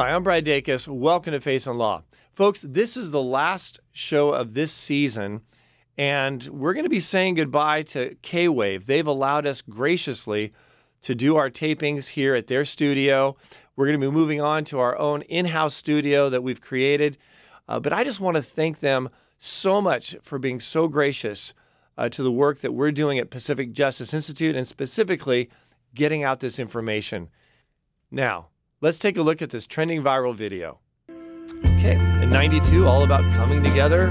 Hi, I'm Brad Dacus. Welcome to Faith and Law. Folks, this is the last show of this season, and we're going to be saying goodbye to K-Wave. They've allowed us graciously to do our tapings here at their studio. We're going to be moving on to our own in-house studio that we've created. But I just want to thank them so much for being so gracious to the work that we're doing at Pacific Justice Institute and specifically getting out this information. Now, let's take a look at this trending viral video. Okay, in '92, all about coming together,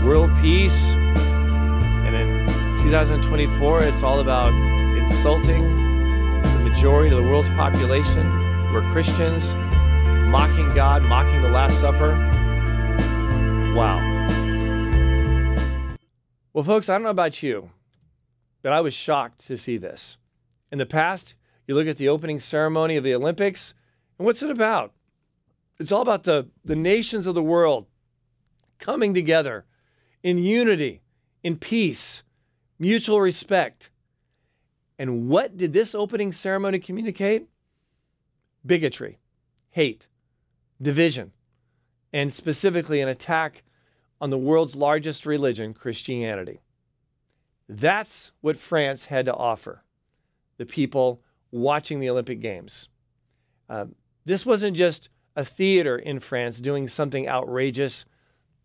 world peace. And in 2024, it's all about insulting the majority of the world's population. We're Christians, mocking God, mocking the Last Supper. Wow. Well, folks, I don't know about you, but I was shocked to see this. In the past, you look at the opening ceremony of the Olympics, and what's it about? It's all about the nations of the world coming together in unity, in peace, mutual respect. And what did this opening ceremony communicate? Bigotry, hate, division, and specifically an attack on the world's largest religion, Christianity. That's what France had to offer the people watching the Olympic Games. This wasn't just a theater in France doing something outrageous.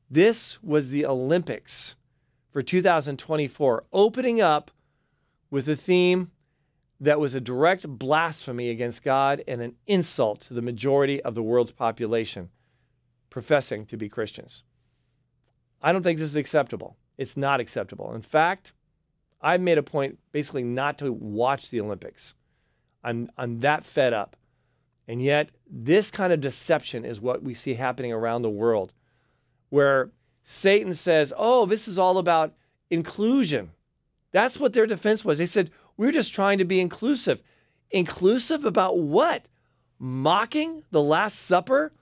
This was the Olympics for 2024, opening up with a theme that was a direct blasphemy against God and an insult to the majority of the world's population professing to be Christians. I don't think this is acceptable. It's not acceptable. In fact, I've made a point basically not to watch the Olympics. I'm that fed up. And yet, this kind of deception is what we see happening around the world, where Satan says, oh, this is all about inclusion. That's what their defense was. They said, we're just trying to be inclusive. Inclusive about what? Mocking the Last Supper,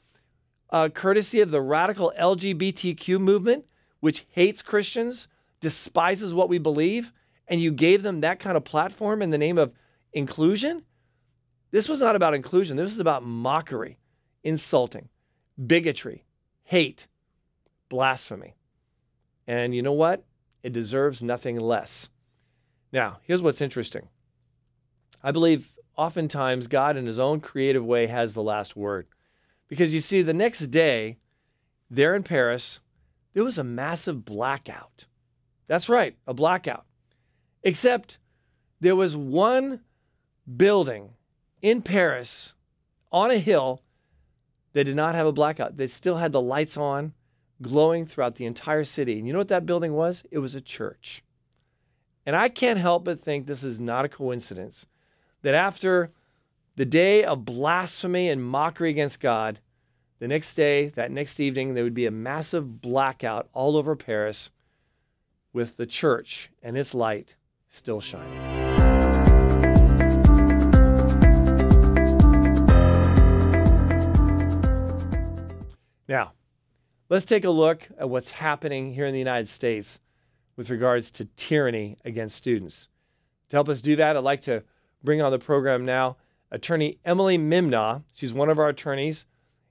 courtesy of the radical LGBTQ movement, which hates Christians, despises what we believe, and you gave them that kind of platform in the name of inclusion? This was not about inclusion. This was about mockery, insulting, bigotry, hate, blasphemy. And you know what? It deserves nothing less. Now, here's what's interesting. I believe oftentimes God in his own creative way has the last word. Because you see, the next day, there in Paris, there was a massive blackout. That's right, a blackout. Except there was one building in Paris on a hill that did not have a blackout. They still had the lights on, glowing throughout the entire city. And you know what that building was? It was a church. And I can't help but think this is not a coincidence that after the day of blasphemy and mockery against God, the next day, that next evening, there would be a massive blackout all over Paris with the church and its light still shining. Now, let's take a look at what's happening here in the United States with regards to tyranny against students. To help us do that, I'd like to bring on the program now attorney Emily Mimnaugh. She's one of our attorneys.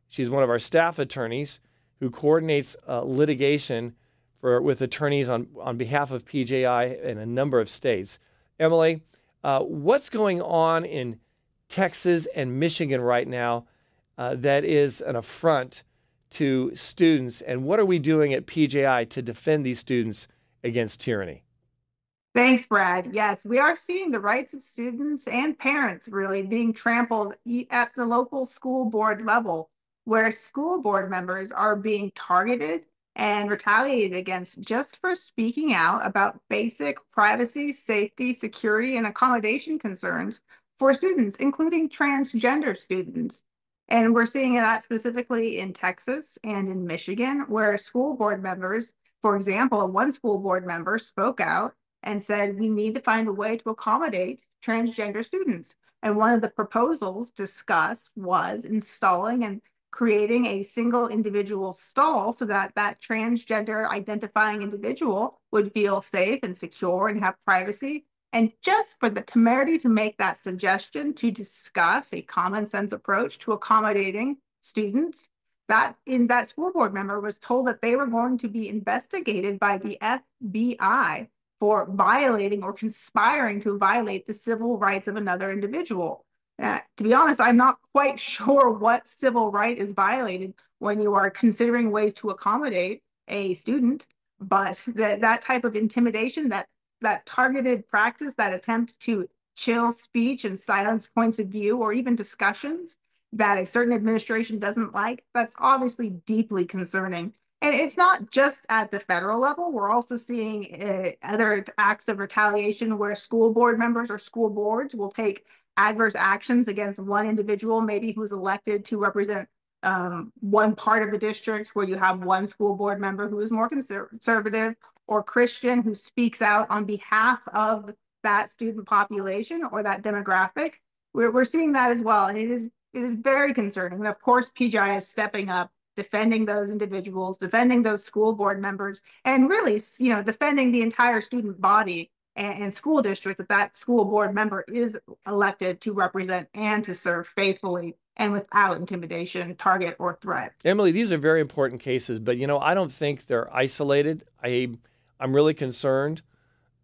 She's one of our staff attorneys who coordinates litigation with attorneys on behalf of PJI in a number of states. Emily, what's going on in Texas and Michigan right now that is an affront to students, and what are we doing at PJI to defend these students against tyranny? Thanks, Brad. Yes, we are seeing the rights of students and parents really being trampled at the local school board level, where school board members are being targeted and retaliated against just for speaking out about basic privacy, safety, security, and accommodation concerns for students, including transgender students. And we're seeing that specifically in Texas and in Michigan, where school board members, for example, one school board member spoke out and said, we need to find a way to accommodate transgender students. And one of the proposals discussed was installing and creating a single individual stall so that that transgender identifying individual would feel safe and secure and have privacy And just for the temerity to make that suggestion to discuss a common sense approach to accommodating students, that school board member was told that they were going to be investigated by the FBI for violating or conspiring to violate the civil rights of another individual. To be honest, I'm not quite sure what civil right is violated when you are considering ways to accommodate a student, but that type of intimidation, that targeted practice, that attempt to chill speech and silence points of view or even discussions that a certain administration doesn't like, that's obviously deeply concerning. And it's not just at the federal level. We're also seeing other acts of retaliation where school board members or school boards will take adverse actions against one individual, maybe who's elected to represent one part of the district, where you have one school board member who is more conservative or Christian who speaks out on behalf of that student population or that demographic. We're seeing that as well. And it is very concerning. And of course, PGI is stepping up, defending those individuals, defending those school board members, and really, defending the entire student body and school district that school board member is elected to represent and to serve faithfully and without intimidation, target, or threat. Emily, these are very important cases, but I don't think they're isolated. I'm really concerned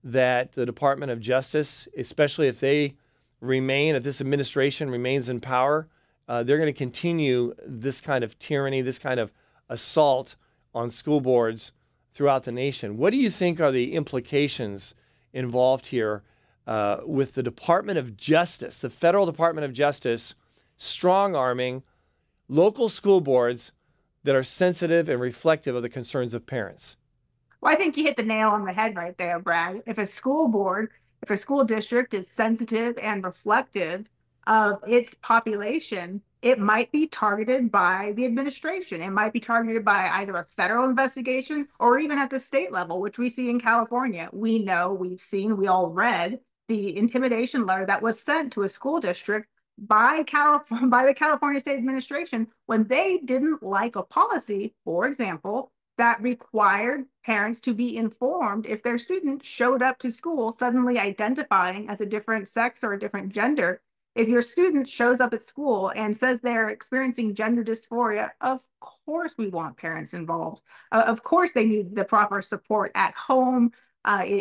that the Department of Justice, especially if this administration remains in power, they're going to continue this kind of tyranny, this kind of assault on school boards throughout the nation. What do you think are the implications involved here with the Department of Justice, the federal Department of Justice, strong-arming local school boards that are sensitive and reflective of the concerns of parents? Well, I think you hit the nail on the head right there, Brad. If a school district is sensitive and reflective of its population, it might be targeted by the administration. It might be targeted by either a federal investigation or even at the state level, which we see in California. We know, we've seen, we all read the intimidation letter that was sent to a school district by the California State Administration when they didn't like a policy, for example, that required parents to be informed if their student showed up to school suddenly identifying as a different sex or a different gender. If your student shows up at school and says they're experiencing gender dysphoria, of course we want parents involved. Of course they need the proper support at home,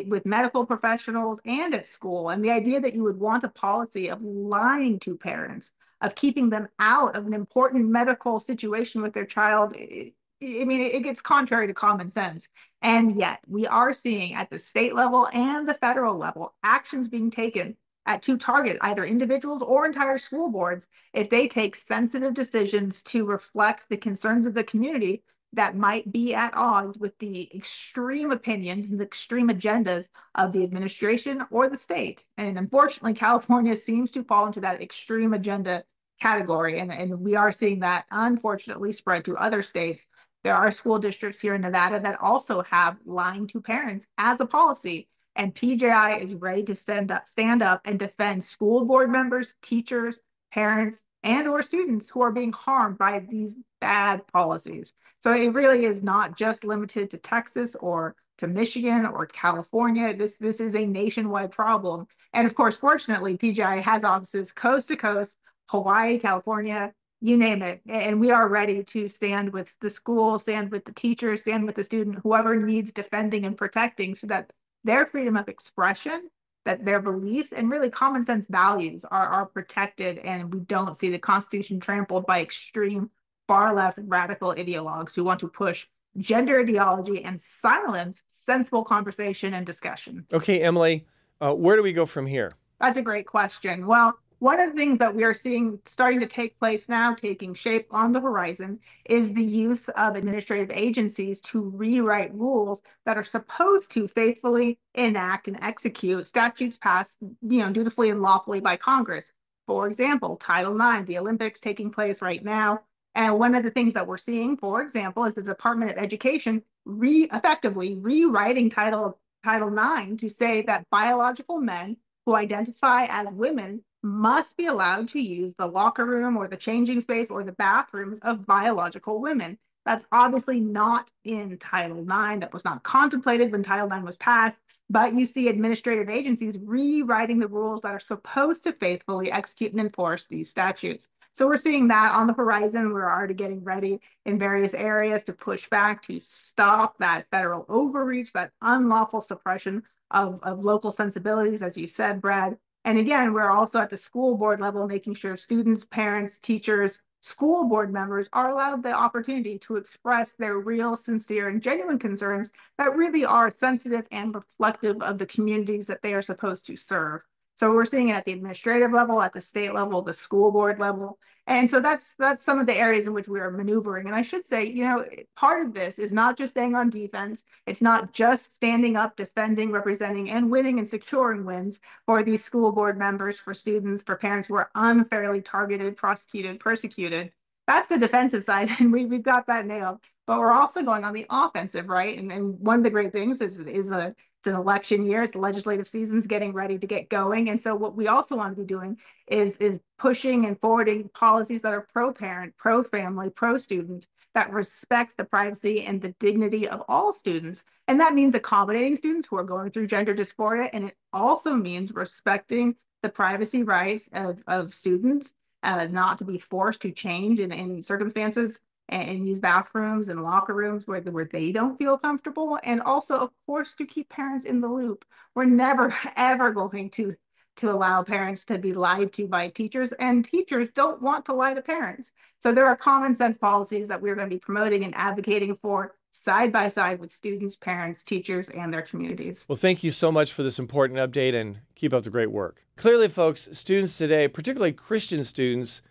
with medical professionals and at school. And the idea that you would want a policy of lying to parents, of keeping them out of an important medical situation with their child, it gets contrary to common sense. And yet we are seeing at the state level and the federal level actions being taken to target either individuals or entire school boards if they take sensitive decisions to reflect the concerns of the community that might be at odds with the extreme opinions and the extreme agendas of the administration or the state. And unfortunately, California seems to fall into that extreme agenda category. And we are seeing that unfortunately spread to other states. There are school districts here in Nevada that also have lying to parents as a policy. And PJI is ready to stand up and defend school board members, teachers, parents, and or students who are being harmed by these bad policies. So it really is not just limited to Texas or to Michigan or California. This is a nationwide problem. And of course, fortunately, PGI has offices coast to coast, Hawaii, California, you name it. And we are ready to stand with the school, stand with the teacher, stand with the student, whoever needs defending and protecting so that their freedom of expression, that their beliefs and really common sense values are protected, and we don't see the Constitution trampled by extreme far left radical ideologues who want to push gender ideology and silence sensible conversation and discussion. Okay, Emily, where do we go from here? That's a great question. Well, one of the things that we are seeing starting to take place now, taking shape on the horizon, is the use of administrative agencies to rewrite rules that are supposed to faithfully enact and execute statutes passed, dutifully and lawfully by Congress. For example, Title IX, the Olympics taking place right now. And one of the things that we're seeing, for example, is the Department of Education effectively rewriting Title IX to say that biological men who identify as women must be allowed to use the locker room or the changing space or the bathrooms of biological women. That's obviously not in Title IX. That was not contemplated when Title IX was passed. but you see administrative agencies rewriting the rules that are supposed to faithfully execute and enforce these statutes. So we're seeing that on the horizon. We're already getting ready in various areas to push back, to stop that federal overreach, that unlawful suppression of local sensibilities, as you said, Brad. And again, we're also at the school board level making sure students, parents, teachers, school board members are allowed the opportunity to express their real, sincere, and genuine concerns that really are sensitive and reflective of the communities that they are supposed to serve. So we're seeing it at the administrative level, at the state level, the school board level. And so that's some of the areas in which we are maneuvering. And I should say, you know, part of this is not just staying on defense. It's not just standing up, defending, representing, and winning and securing wins for these school board members, for students, for parents who are unfairly targeted, prosecuted, persecuted. That's the defensive side, and we've got that nailed. But we're also going on the offensive, right? And one of the great things is it's an election year, it's legislative season's getting ready to get going. And so what we also want to be doing is pushing and forwarding policies that are pro-parent, pro-family, pro-student, that respect the privacy and the dignity of all students. And that means accommodating students who are going through gender dysphoria. And it also means respecting the privacy rights of students, not to be forced to change in circumstances and use bathrooms and locker rooms where they don't feel comfortable. And also, of course, to keep parents in the loop. We're never, ever going to allow parents to be lied to by teachers, and teachers don't want to lie to parents. So there are common sense policies that we're going to be promoting and advocating for side by side with students, parents, teachers, and their communities. Well, thank you so much for this important update, and keep up the great work. Clearly, folks, students today, particularly Christian students,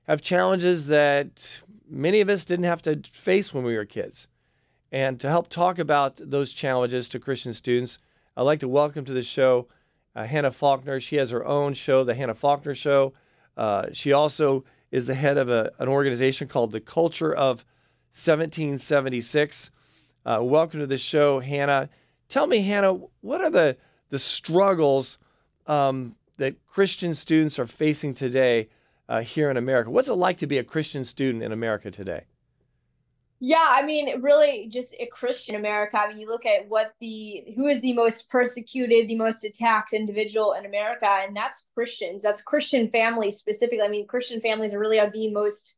have challenges that many of us didn't have to face when we were kids. And to help talk about those challenges to Christian students, I'd like to welcome to the show Hannah Faulkner. She has her own show, The Hannah Faulkner Show. She also is the head of an organization called The Culture of 1776. Welcome to the show, Hannah. Tell me, Hannah, what are the struggles that Christian students are facing today here in America? What's it like to be a Christian student in America today? Yeah, I mean, really just a Christian America. I mean, you look at who is the most persecuted, the most attacked individual in America, and that's Christians. That's Christian families specifically. I mean, Christian families really are the most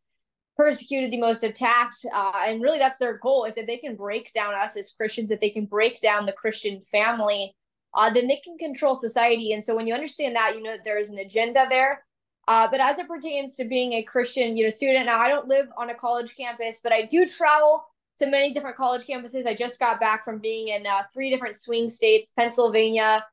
persecuted, the most attacked, and really that's their goal, is that they can break down us as Christians, that they can break down the Christian family, then they can control society. And so when you understand that, you know that there is an agenda there. But as it pertains to being a Christian, student, now I don't live on a college campus, but I do travel to many different college campuses. I just got back from being in 3 different swing states, Pennsylvania,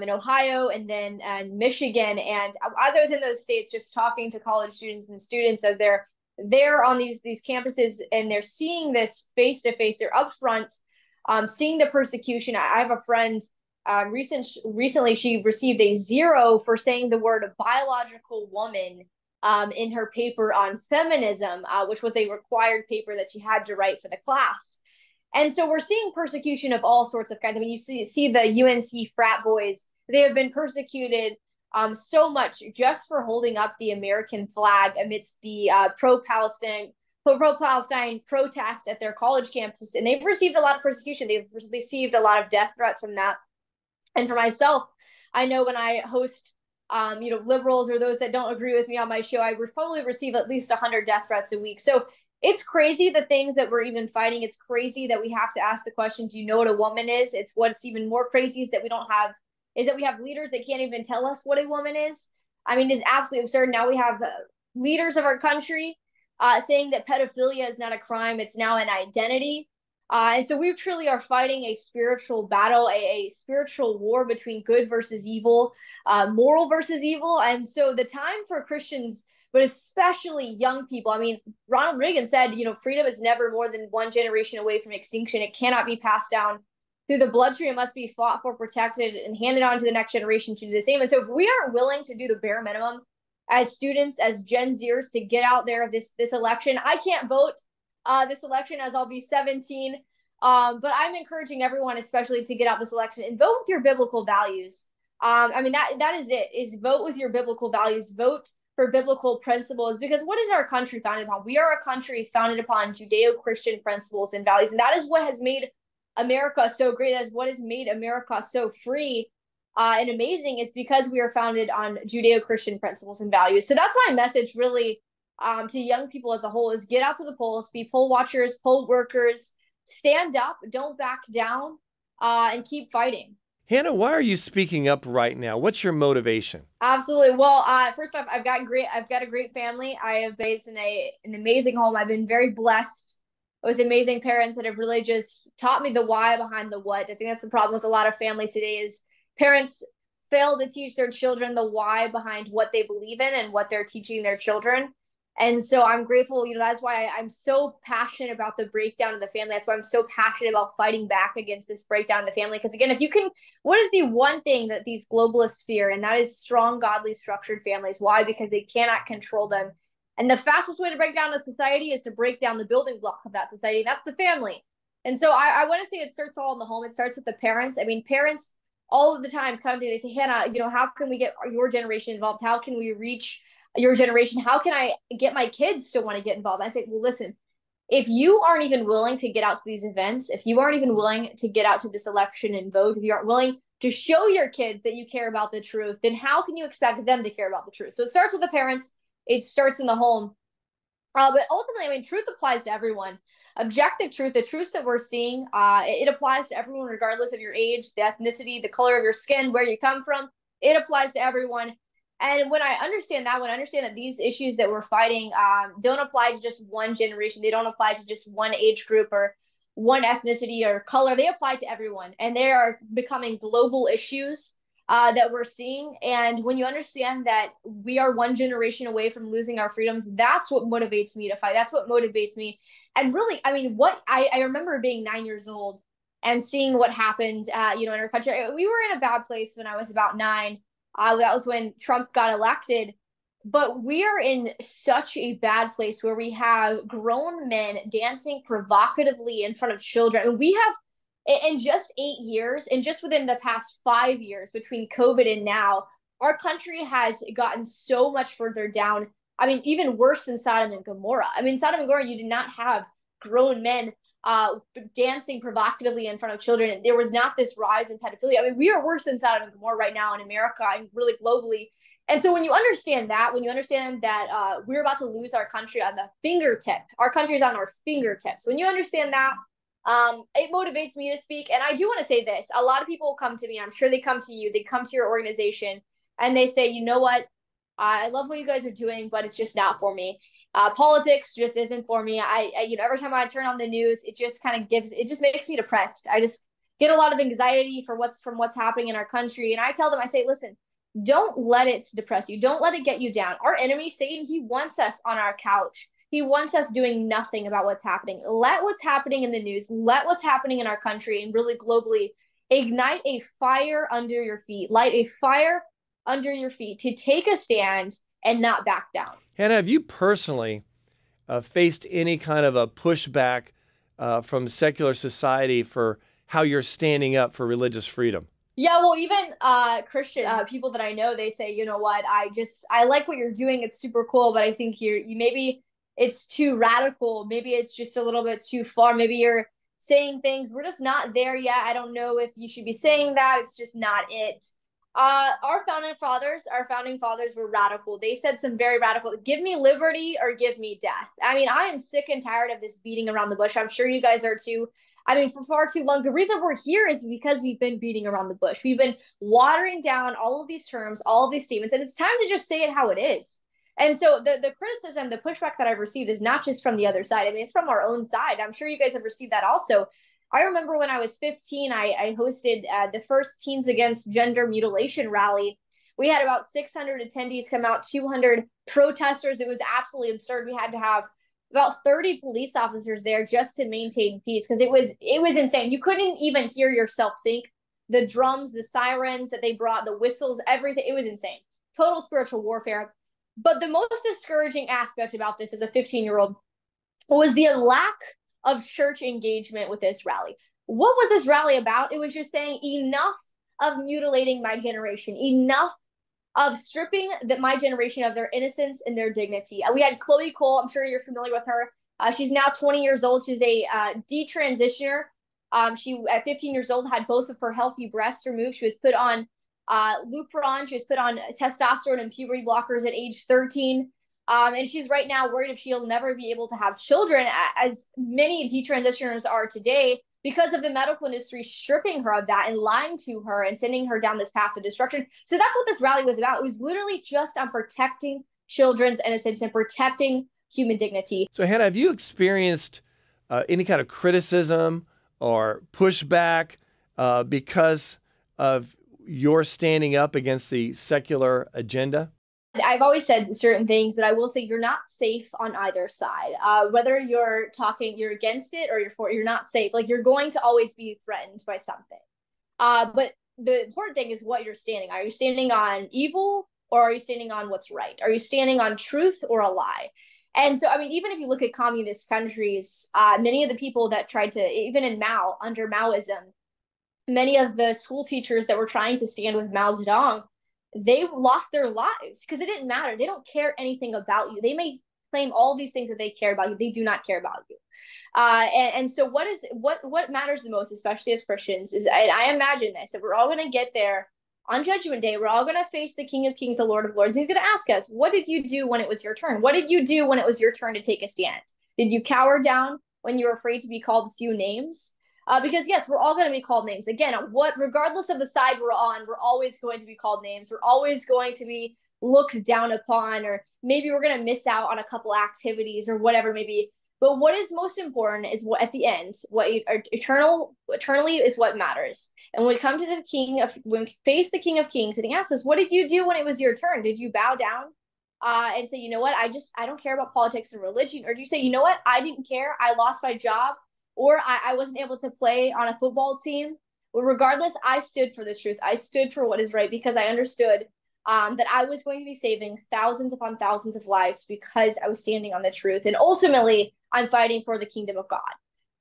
in Ohio, and then Michigan. And as I was in those states, just talking to college students and students as they're there on these campuses, and they're seeing this face to face, they're up front, seeing the persecution. I have a friend. Recently, she received a 0 for saying the word biological woman in her paper on feminism, which was a required paper that she had to write for the class. And so we're seeing persecution of all sorts of kinds. I mean, you see the UNC frat boys, they have been persecuted so much just for holding up the American flag amidst the pro-Palestine protest at their college campus. And they've received a lot of persecution. They've received a lot of death threats from that. And for myself, I know when I host, liberals or those that don't agree with me on my show, I would probably receive at least 100 death threats a week. So it's crazy the things that we're even fighting. It's crazy that we have to ask the question, do you know what a woman is? It's what's even more crazy is that we have leaders that can't even tell us what a woman is. I mean, it's absolutely absurd. Now we have leaders of our country saying that pedophilia is not a crime. It's now an identity. And so we truly are fighting a spiritual battle, a spiritual war between good versus evil, moral versus evil. And so the time for Christians, but especially young people, I mean, Ronald Reagan said, freedom is never more than one generation away from extinction. It cannot be passed down through the bloodstream. It must be fought for, protected, and handed on to the next generation to do the same. And so if we aren't willing to do the bare minimum as students, as Gen Zers, to get out there this election, I can't vote this election as I'll be 17. But I'm encouraging everyone, especially, to get out this election and vote with your biblical values. I mean, that is it, is vote with your biblical values, vote for biblical principles, because what is our country founded upon? We are a country founded upon Judeo-Christian principles and values. And that is what has made America so great, as what has made America so free and amazing, is because we are founded on Judeo-Christian principles and values. So that's my message really to young people as a whole, is get out to the polls, be poll watchers, poll workers, stand up, don't back down, and keep fighting. Hannah, why are you speaking up right now? What's your motivation? Absolutely. Well, first off, I've got a great family. I have based in an amazing home. I've been very blessed with amazing parents that have really just taught me the why behind the what. I think that's the problem with a lot of families today, is parents fail to teach their children the why behind what they believe in and what they're teaching their children. And so I'm grateful, that's why I'm so passionate about the breakdown of the family. That's why I'm so passionate about fighting back against this breakdown of the family. Because again, what is the one thing that these globalists fear? And that is strong, godly, structured families. Why? Because they cannot control them. And the fastest way to break down a society is to break down the building block of that society. That's the family. And so I want to say it starts all in the home. It starts with the parents. I mean, parents all of the time come to me, they say, Hannah, how can we get your generation involved? How can we reach your generation? How can I get my kids to want to get involved? I say, well, listen, if you aren't even willing to get out to these events, if you aren't even willing to get out to this election and vote, if you aren't willing to show your kids that you care about the truth, then how can you expect them to care about the truth? So it starts with the parents. It starts in the home. But ultimately, I mean, truth applies to everyone. Objective truth, the truths that we're seeing, it applies to everyone, regardless of your age, the ethnicity, the color of your skin, where you come from. It applies to everyone. And when I understand that these issues that we're fighting don't apply to just one generation, they don't apply to just one age group or one ethnicity or color, they apply to everyone. And they are becoming global issues that we're seeing. And when you understand that we are one generation away from losing our freedoms, that's what motivates me to fight. That's what motivates me. And really, I mean, what I remember being 9 years old and seeing what happened, in our country. We were in a bad place when I was about 9. That was when Trump got elected. But we are in such a bad place where we have grown men dancing provocatively in front of children. And we have, in just 8 years, and just within the past 5 years between COVID and now, our country has gotten so much further down. I mean, even worse than Sodom and Gomorrah. I mean, Sodom and Gomorrah, you did not have grown men dancing provocatively in front of children. There was not this rise in pedophilia. I mean, we are worse than Sodom and Gomorrah right now in America and really globally. And so when you understand that, we're about to lose our country on the fingertip, our country is on our fingertips. When you understand that, it motivates me to speak. And I do want to say this. A lot of people come to me, I'm sure they come to you, they come to your organization and they say, you know what? I love what you guys are doing, but it's just not for me. Politics just isn't for me. Every time I turn on the news, it just makes me depressed. I just get a lot of anxiety from what's happening in our country. And I tell them, I say, listen, don't let it depress you. Don't let it get you down. Our enemy, Satan, he wants us on our couch. He wants us doing nothing about what's happening. Let what's happening in the news, let what's happening in our country and really globally ignite a fire under your feet. Light a fire under your feet to take a stand and not back down. Hannah, have you personally faced any kind of a pushback from secular society for how you're standing up for religious freedom? Yeah, well, even Christian people that I know, they say, you know what, I like what you're doing. It's super cool, but I think you maybe it's too radical. Maybe it's just a little bit too far. Maybe you're saying things. We're just not there yet. I don't know if you should be saying that. It's just not it. Our founding fathers were radical. They said some very radical, give me liberty or give me death. I mean, I am sick and tired of this beating around the bush. I'm sure you guys are too. I mean, for far too long, the reason we're here is because we've been beating around the bush. We've been watering down all of these terms, all of these statements, and it's time to just say it how it is. And so the criticism, the pushback that I've received is not just from the other side. I mean, it's from our own side. I'm sure you guys have received that also. I remember when I was 15, I hosted the first Teens Against Gender Mutilation rally. We had about 600 attendees come out, 200 protesters. It was absolutely absurd. We had to have about 30 police officers there just to maintain peace because it was insane. You couldn't even hear yourself think. The drums, the sirens that they brought, the whistles, everything, it was insane. Total spiritual warfare. But the most discouraging aspect about this as a 15-year-old was the lack of church engagement with this rally. What was this rally about? It was just saying enough of mutilating my generation, enough of stripping my generation of their innocence and their dignity. We had Chloe Cole. I'm sure you're familiar with her. She's now 20 years old. She's a detransitioner. She, at 15 years old, had both of her healthy breasts removed. She was put on Lupron. She was put on testosterone and puberty blockers at age 13. And she's right now worried if she'll never be able to have children, as many detransitioners are today, because of the medical industry stripping her of that and lying to her and sending her down this path of destruction. So that's what this rally was about. It was literally just on protecting children's innocence and protecting human dignity. So Hannah, have you experienced any kind of criticism or pushback because of your standing up against the secular agenda? I've always said certain things that I will say you're not safe on either side. Whether you're against it or you're for it, you're not safe. Like, you're going to always be threatened by something. But the important thing is what you're standing on. Are you standing on evil, or are you standing on what's right? Are you standing on truth or a lie? And so, I mean, even if you look at communist countries, many of the people that tried to, even in under Maoism, many of the school teachers that were trying to stand with Mao Zedong, they lost their lives because it didn't matter. They don't care anything about you. They may claim all these things that they care about you. They do not care about you. And so what matters the most, especially as Christians, is I imagine this, that we're all going to get there on Judgment Day. We're all going to face the King of Kings, the Lord of Lords. And he's going to ask us, what did you do when it was your turn? What did you do when it was your turn to take a stand? Did you cower down when you were afraid to be called a few names? Because yes, we're all going to be called names. Again, regardless of the side we're on, we're always going to be called names. We're always going to be looked down upon, or maybe we're going to miss out on a couple activities or whatever maybe. But what is most important is what at the end, eternally is what matters. And when we come to when we face the King of Kings, and he asks us, what did you do when it was your turn? Did you bow down and say, you know what, I don't care about politics and religion? Or do you say, you know what, I didn't care, I lost my job, or I wasn't able to play on a football team? Well, regardless, I stood for the truth. I stood for what is right, because I understood that I was going to be saving thousands upon thousands of lives because I was standing on the truth. And ultimately, I'm fighting for the kingdom of God.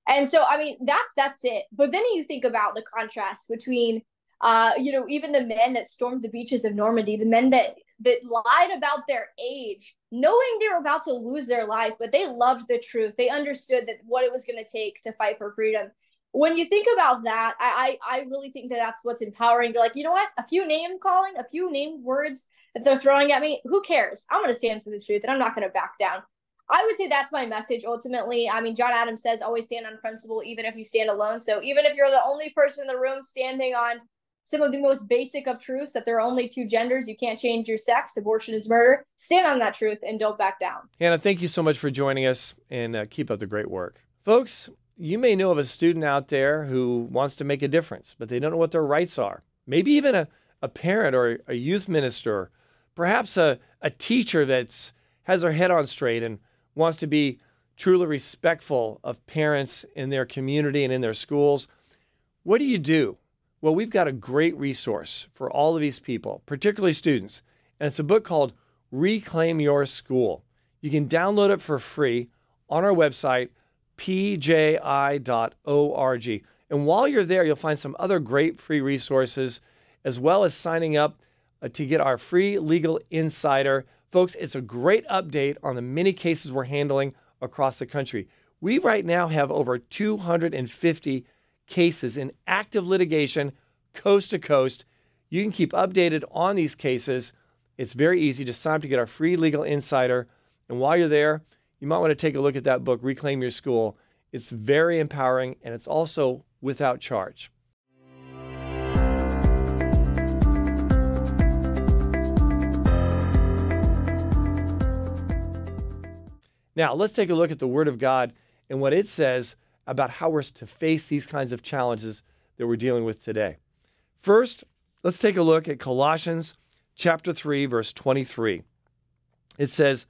And so, I mean, that's it. But then you think about the contrast between, even the men that stormed the beaches of Normandy, the men that lied about their age, knowing they were about to lose their life, but they loved the truth. They understood that what it was going to take to fight for freedom. When you think about that, I really think that that's what's empowering. You're like, you know what? A few name calling, a few name words that they're throwing at me, who cares? I'm going to stand for the truth, and I'm not going to back down. I would say that's my message ultimately. I mean, John Adams says, always stand on principle, even if you stand alone. So even if you're the only person in the room standing on some of the most basic of truths, that there are only two genders, you can't change your sex, abortion is murder, stand on that truth and don't back down. Hannah, thank you so much for joining us, and keep up the great work. Folks, you may know of a student out there who wants to make a difference, but they don't know what their rights are. Maybe even a parent or a youth minister, perhaps a teacher that has their head on straight and wants to be truly respectful of parents in their community and in their schools. What do you do? Well, we've got a great resource for all of these people, particularly students, and it's a book called Reclaim Your School. You can download it for free on our website, pji.org. And while you're there, you'll find some other great free resources, as well as signing up to get our free Legal Insider. Folks, it's a great update on the many cases we're handling across the country. We right now have over 250 cases in active litigation, coast to coast. You can keep updated on these cases. It's very easy. Just sign up to get our free Legal Insider. And while you're there, you might want to take a look at that book, Reclaim Your School. It's very empowering, and it's also without charge. Now, let's take a look at the Word of God and what it says about how we're to face these kinds of challenges that we're dealing with today. First, let's take a look at Colossians chapter 3, verse 23. It says,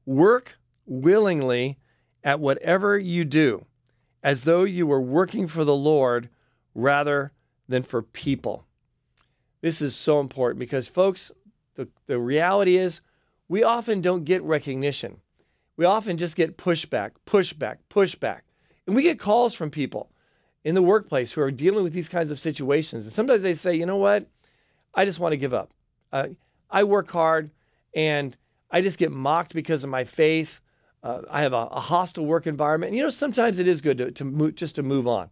"Work willingly at whatever you do, as though you were working for the Lord rather than for people." This is so important because, folks, the reality is we often don't get recognition. We often just get pushback. And we get calls from people in the workplace who are dealing with these kinds of situations. And sometimes they say, you know what? I just want to give up. I work hard and I just get mocked because of my faith. I have a hostile work environment. And, sometimes it is good to move on,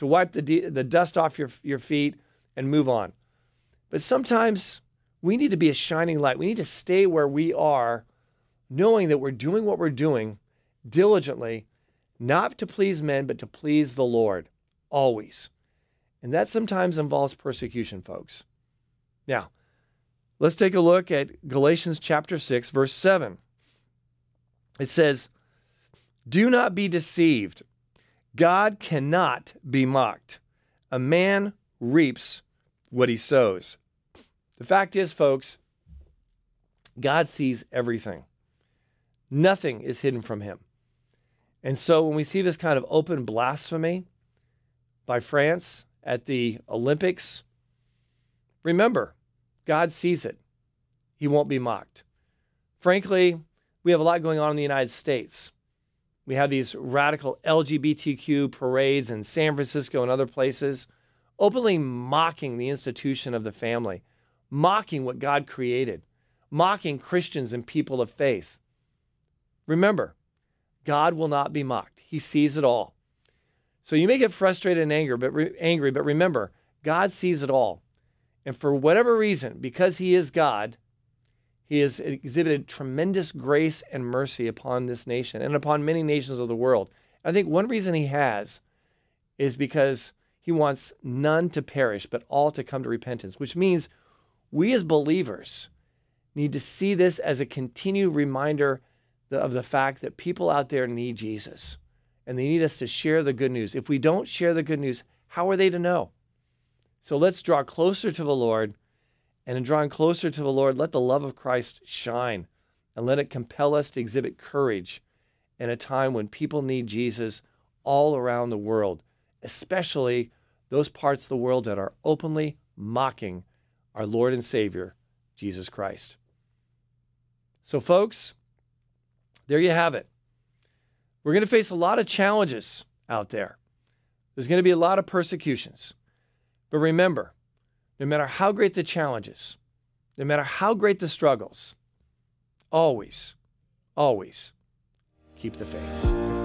to wipe the dust off your feet and move on. But sometimes we need to be a shining light. We need to stay where we are, knowing that we're doing what we're doing diligently, not to please men, but to please the Lord, always. And that sometimes involves persecution, folks. Now, let's take a look at Galatians chapter 6, verse 7. It says, "Do not be deceived. God cannot be mocked. A man reaps what he sows." The fact is, folks, God sees everything. Nothing is hidden from him. And so when we see this kind of open blasphemy by France at the Olympics, remember, God sees it. He won't be mocked. Frankly, we have a lot going on in the United States. We have these radical LGBTQ parades in San Francisco and other places, openly mocking the institution of the family, mocking what God created, mocking Christians and people of faith. Remember, God will not be mocked. He sees it all. So you may get frustrated and angry, but remember, God sees it all. And for whatever reason, because he is God, he has exhibited tremendous grace and mercy upon this nation and upon many nations of the world. I think one reason he has is because he wants none to perish, but all to come to repentance, which means we as believers need to see this as a continued reminder of the fact that people out there need Jesus, and they need us to share the good news. If we don't share the good news, how are they to know? So let's draw closer to the Lord, and in drawing closer to the Lord, let the love of Christ shine, and let it compel us to exhibit courage in a time when people need Jesus all around the world, especially those parts of the world that are openly mocking our Lord and Savior, Jesus Christ. So folks, there you have it. We're going to face a lot of challenges out there. There's going to be a lot of persecutions. But remember, no matter how great the challenges, no matter how great the struggles, always, always keep the faith.